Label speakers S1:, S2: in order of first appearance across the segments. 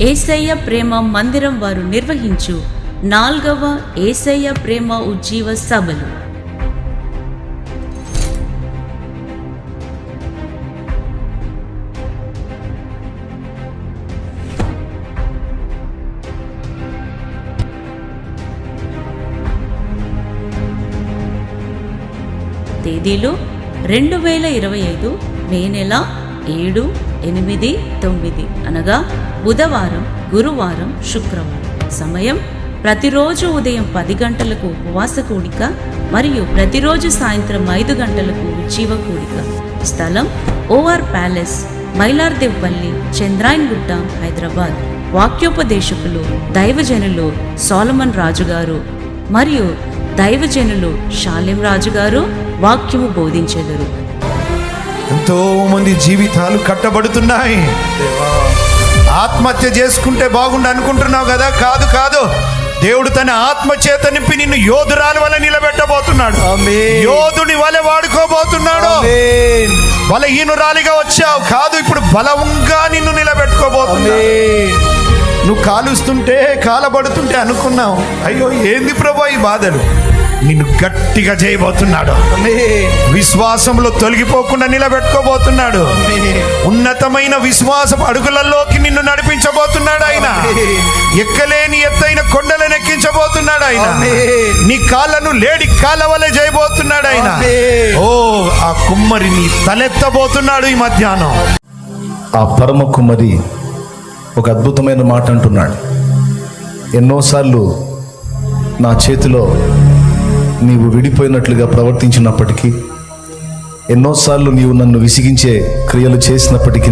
S1: యేసయ్య ప్రేమ మందిరం వారు నిర్వహించు 4వ యేసయ్య ప్రేమ ఉజ్జీవ సభలు. తేదీలు 2025 మే నెల 7, 8, 9 అనగా బుధవారం, గురువారం, శుక్రవారం. సమయం ప్రతిరోజు ఉదయం 10 గంటలకు ఉపవాస కూడిక మరియు ప్రతిరోజు సాయంత్రం 5 గంటలకు ఉజ్జీవ కూడిక. స్థలం ఓఆర్ ప్యాలెస్, మైలార్దేవ్పల్లి, చంద్రాయన్గుట్ట, హైదరాబాద్. వాక్యోపదేశకులు దైవజనులు సోలమన్ రాజు గారు మరియు దైవజనులు షాలెం రాజు గారు వాక్యము బోధించెదరు.
S2: ఎంతో మంది జీవితాలు కట్టబడుతున్నాయి. ఆత్మహత్య చేసుకుంటే బాగుండు అనుకుంటున్నావు కదా? కాదు కాదు, దేవుడు తన ఆత్మచేత నింపి నిన్ను యోధురాలు వల్ల నిలబెట్టబోతున్నాడు. యోధుని వలె వాడుకోబోతున్నాడు. బలహీనురాలిగా వచ్చావు కాదు, ఇప్పుడు బలంగా నిన్ను నిలబెట్టుకోబోతున్నాడు. నువ్వు కాలుస్తుంటే కాలబడుతుంటే అనుకున్నావు, అయ్యో ఏంది ప్రభా ఈ బాధలు. నిన్ను గట్టిగా చేయబోతున్నాడు. విశ్వాసంలో తొలగిపోకుండా నిలబెట్టుకోబోతున్నాడు. ఉన్నతమైన విశ్వాసపు అడుగులలోకి నిన్ను నడిపించబోతున్నాడు ఆయన. ఎక్కలేని ఎత్తైన కొండలను ఎక్కించబోతున్నాడు ఆయన. నీ కాళ్ళను లేడి కాళ్ళ వలె చేయబోతున్నాడు ఆయన. ఓ ఆ కుమ్మరిని తలెత్తబోతున్నాడు ఈ మధ్యాహ్నం.
S3: ఆ పరమ కుమ్మరి ఒక అద్భుతమైన మాట అంటున్నాడు. ఎన్నోసార్లు నా చేతిలో నీవు విడిపోయినట్లుగా ప్రవర్తించినప్పటికీ, ఎన్నోసార్లు నీవు నన్ను విసిగించే క్రియలు చేసినప్పటికీ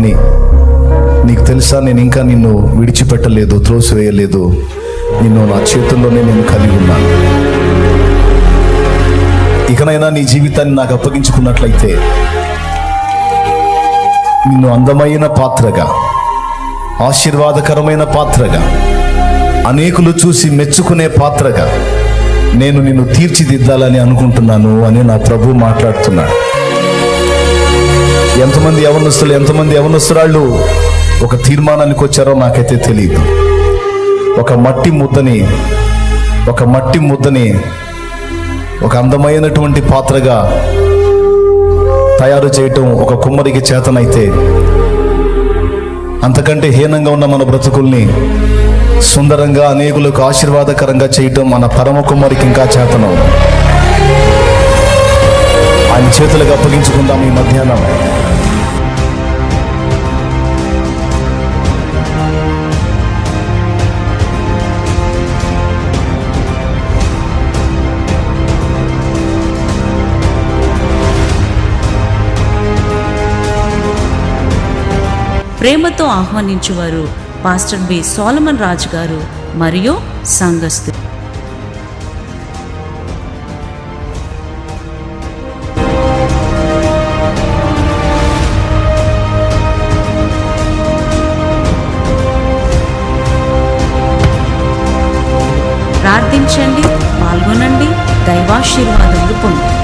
S3: నీకు తెలుసా, నేను ఇంకా నిన్ను విడిచిపెట్టలేదు, త్రోసివేయలేదు. నిన్ను నా చేతుల్లోనే నేను కలిగి ఉన్నాను. ఇకనైనా నీ జీవితాన్ని నాకు అప్పగించుకున్నట్లయితే నిన్ను అందమైన పాత్రగా, ఆశీర్వాదకరమైన పాత్రగా, అనేకులు చూసి మెచ్చుకునే పాత్రగా నేను నిన్ను తీర్చిదిద్దాలని అనుకుంటున్నాను అని నా ప్రభు మాట్లాడుతున్నాడు. ఎంతమంది యవనస్తురాళ్ళు ఒక తీర్మానానికి వచ్చారో నాకైతే తెలియదు. ఒక మట్టి ముద్దని ఒక అందమైనటువంటి పాత్రగా తయారు చేయటం ఒక కుమ్మరికి చేతనైతే, అంతకంటే హీనంగా ఉన్న మన బ్రతుకుల్ని సుందరంగా, అనేకులకు ఆశీర్వాదకరంగా చేయటం మన పరమ కుమ్మరికి ఇంకా చేతనం. ఆయన చేతులకు అప్పగించుకుందాం ఈ మధ్యాహ్నం.
S1: ప్రేమతో ఆహ్వానించువారు పాస్టర్ బి సోలమన్ రాజు గారు మరియు సంఘస్థులు. ప్రార్థించండి, పాల్గొనండి, దైవాశీర్వాదములు పొందండి.